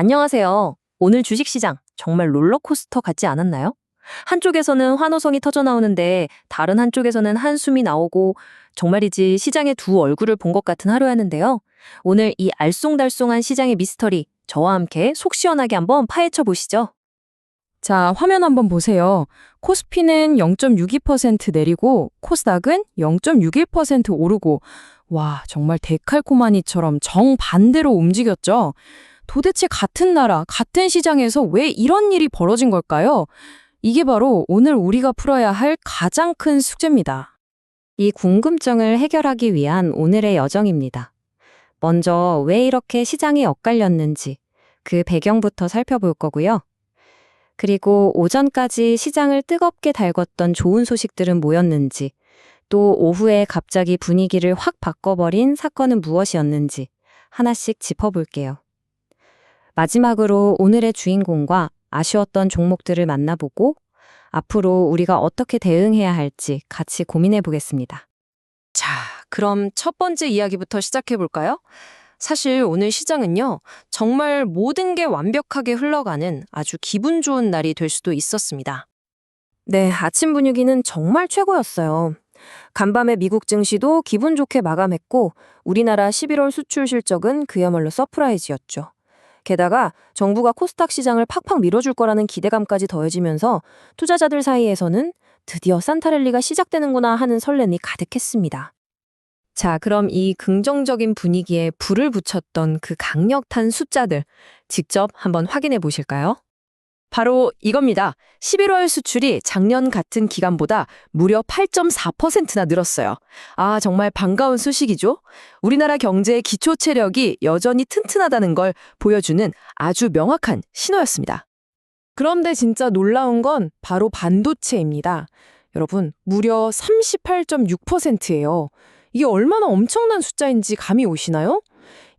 안녕하세요. 오늘 주식시장 정말 롤러코스터 같지 않았나요? 한쪽에서는 환호성이 터져 나오는데 다른 한쪽에서는 한숨이 나오고 정말이지 시장의 두 얼굴을 본 것 같은 하루였는데요. 오늘 이 알쏭달쏭한 시장의 미스터리 저와 함께 속 시원하게 한번 파헤쳐 보시죠. 자, 화면 한번 보세요. 코스피는 0.62% 내리고 코스닥은 0.61% 오르고 와, 정말 데칼코마니처럼 정반대로 움직였죠. 도대체 같은 나라, 같은 시장에서 왜 이런 일이 벌어진 걸까요? 이게 바로 오늘 우리가 풀어야 할 가장 큰 숙제입니다. 이 궁금증을 해결하기 위한 오늘의 여정입니다. 먼저 왜 이렇게 시장이 엇갈렸는지 그 배경부터 살펴볼 거고요. 그리고 오전까지 시장을 뜨겁게 달궜던 좋은 소식들은 뭐였는지, 또 오후에 갑자기 분위기를 확 바꿔버린 사건은 무엇이었는지 하나씩 짚어볼게요. 마지막으로 오늘의 주인공과 아쉬웠던 종목들을 만나보고 앞으로 우리가 어떻게 대응해야 할지 같이 고민해 보겠습니다. 자, 그럼 첫 번째 이야기부터 시작해 볼까요? 사실 오늘 시장은요, 정말 모든 게 완벽하게 흘러가는 아주 기분 좋은 날이 될 수도 있었습니다. 네, 아침 분위기는 정말 최고였어요. 간밤에 미국 증시도 기분 좋게 마감했고, 우리나라 11월 수출 실적은 그야말로 서프라이즈였죠. 게다가 정부가 코스닥 시장을 팍팍 밀어줄 거라는 기대감까지 더해지면서 투자자들 사이에서는 드디어 산타랠리가 시작되는구나 하는 설렘이 가득했습니다. 자, 그럼 이 긍정적인 분위기에 불을 붙였던 그 강력한 숫자들 직접 한번 확인해 보실까요? 바로 이겁니다. 11월 수출이 작년 같은 기간보다 무려 8.4%나 늘었어요. 아, 정말 반가운 소식이죠? 우리나라 경제의 기초 체력이 여전히 튼튼하다는 걸 보여주는 아주 명확한 신호였습니다. 그런데 진짜 놀라운 건 바로 반도체입니다. 여러분, 무려 38.6%예요. 이게 얼마나 엄청난 숫자인지 감이 오시나요?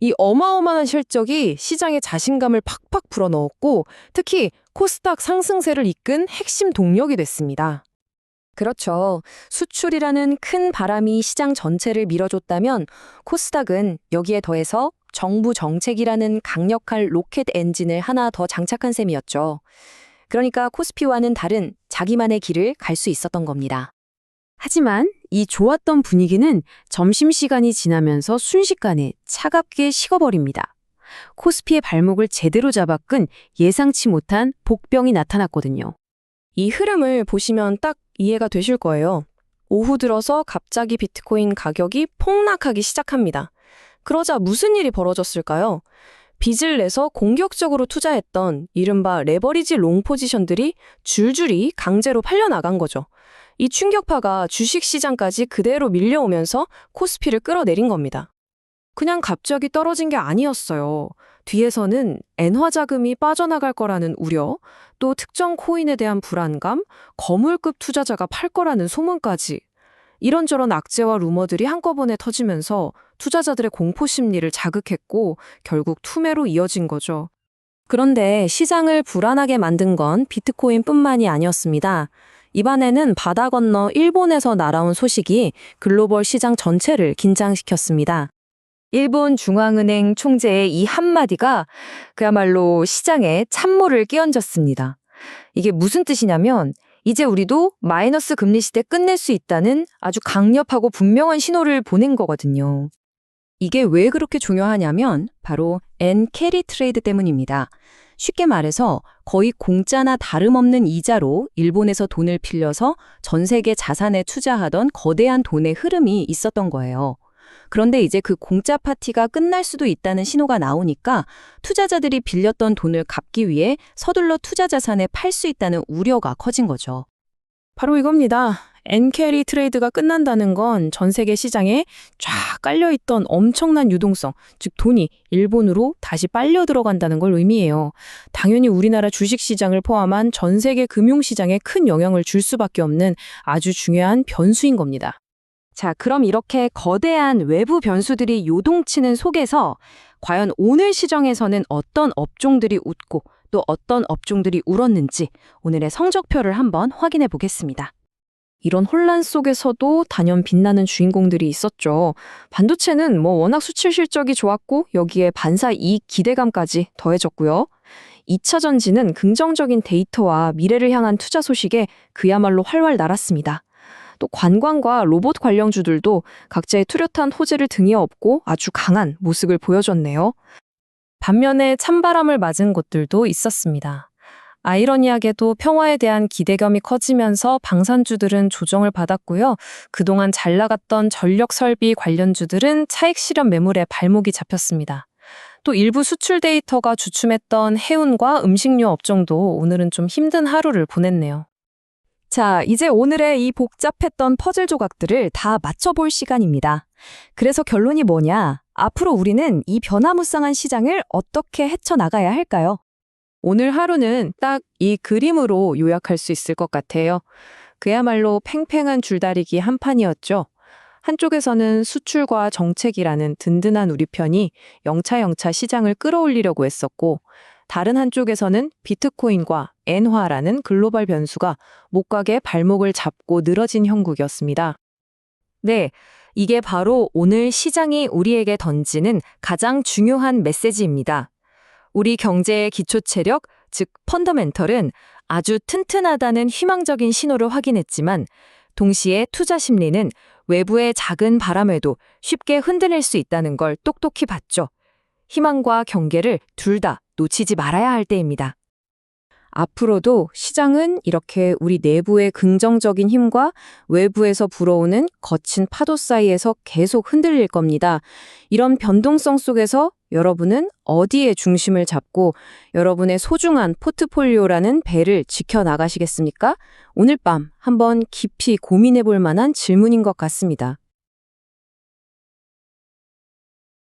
이 어마어마한 실적이 시장의 자신감을 팍팍 불어넣었고 특히 코스닥 상승세를 이끈 핵심 동력이 됐습니다. 그렇죠. 수출이라는 큰 바람이 시장 전체를 밀어줬다면 코스닥은 여기에 더해서 정부 정책이라는 강력한 로켓 엔진을 하나 더 장착한 셈이었죠. 그러니까 코스피와는 다른 자기만의 길을 갈 수 있었던 겁니다. 하지만 이 좋았던 분위기는 점심시간이 지나면서 순식간에 차갑게 식어버립니다. 코스피의 발목을 제대로 잡아끈 예상치 못한 복병이 나타났거든요. 이 흐름을 보시면 딱 이해가 되실 거예요. 오후 들어서 갑자기 비트코인 가격이 폭락하기 시작합니다. 그러자 무슨 일이 벌어졌을까요? 빚을 내서 공격적으로 투자했던 이른바 레버리지 롱 포지션들이 줄줄이 강제로 팔려나간 거죠. 이 충격파가 주식시장까지 그대로 밀려오면서 코스피를 끌어내린 겁니다. 그냥 갑자기 떨어진 게 아니었어요. 뒤에서는 엔화 자금이 빠져나갈 거라는 우려, 또 특정 코인에 대한 불안감, 거물급 투자자가 팔 거라는 소문까지 이런저런 악재와 루머들이 한꺼번에 터지면서 투자자들의 공포 심리를 자극했고 결국 투매로 이어진 거죠. 그런데 시장을 불안하게 만든 건 비트코인뿐만이 아니었습니다. 이번에는 바다 건너 일본에서 날아온 소식이 글로벌 시장 전체를 긴장시켰습니다. 일본 중앙은행 총재의 이 한마디가 그야말로 시장에 찬물을 끼얹었습니다. 이게 무슨 뜻이냐면 이제 우리도 마이너스 금리 시대 끝낼 수 있다는 아주 강력하고 분명한 신호를 보낸 거거든요. 이게 왜 그렇게 중요하냐면 바로 엔 캐리 트레이드 때문입니다. 쉽게 말해서 거의 공짜나 다름없는 이자로 일본에서 돈을 빌려서 전 세계 자산에 투자하던 거대한 돈의 흐름이 있었던 거예요. 그런데 이제 그 공짜 파티가 끝날 수도 있다는 신호가 나오니까 투자자들이 빌렸던 돈을 갚기 위해 서둘러 투자 자산에 팔 수 있다는 우려가 커진 거죠. 바로 이겁니다. 엔캐리 트레이드가 끝난다는 건 전 세계 시장에 쫙 깔려있던 엄청난 유동성, 즉 돈이 일본으로 다시 빨려 들어간다는 걸 의미해요. 당연히 우리나라 주식시장을 포함한 전 세계 금융시장에 큰 영향을 줄 수밖에 없는 아주 중요한 변수인 겁니다. 자, 그럼 이렇게 거대한 외부 변수들이 요동치는 속에서 과연 오늘 시장에서는 어떤 업종들이 웃고 또 어떤 업종들이 울었는지 오늘의 성적표를 한번 확인해 보겠습니다. 이런 혼란 속에서도 단연 빛나는 주인공들이 있었죠. 반도체는 워낙 수출 실적이 좋았고 여기에 반사 이익 기대감까지 더해졌고요. 2차 전지는 긍정적인 데이터와 미래를 향한 투자 소식에 그야말로 활활 날았습니다. 또 관광과 로봇 관련주들도 각자의 뚜렷한 호재를 등에 업고 아주 강한 모습을 보여줬네요. 반면에 찬바람을 맞은 곳들도 있었습니다. 아이러니하게도 평화에 대한 기대감이 커지면서 방산주들은 조정을 받았고요. 그동안 잘 나갔던 전력 설비 관련주들은 차익 실현 매물에 발목이 잡혔습니다. 또 일부 수출 데이터가 주춤했던 해운과 음식료 업종도 오늘은 좀 힘든 하루를 보냈네요. 자, 이제 오늘의 이 복잡했던 퍼즐 조각들을 다 맞춰볼 시간입니다. 그래서 결론이 뭐냐? 앞으로 우리는 이 변화무쌍한 시장을 어떻게 헤쳐나가야 할까요? 오늘 하루는 딱 이 그림으로 요약할 수 있을 것 같아요. 그야말로 팽팽한 줄다리기 한판이었죠. 한쪽에서는 수출과 정책이라는 든든한 우리 편이 영차영차 시장을 끌어올리려고 했었고, 다른 한쪽에서는 비트코인과 엔화라는 글로벌 변수가 못 가게 발목을 잡고 늘어진 형국이었습니다. 네, 이게 바로 오늘 시장이 우리에게 던지는 가장 중요한 메시지입니다. 우리 경제의 기초 체력, 즉 펀더멘털은 아주 튼튼하다는 희망적인 신호를 확인했지만 동시에 투자 심리는 외부의 작은 바람에도 쉽게 흔들릴 수 있다는 걸 똑똑히 봤죠. 희망과 경계를 둘 다 놓치지 말아야 할 때입니다. 앞으로도 시장은 이렇게 우리 내부의 긍정적인 힘과 외부에서 불어오는 거친 파도 사이에서 계속 흔들릴 겁니다. 이런 변동성 속에서 여러분은 어디에 중심을 잡고 여러분의 소중한 포트폴리오라는 배를 지켜나가시겠습니까? 오늘 밤 한번 깊이 고민해 볼 만한 질문인 것 같습니다.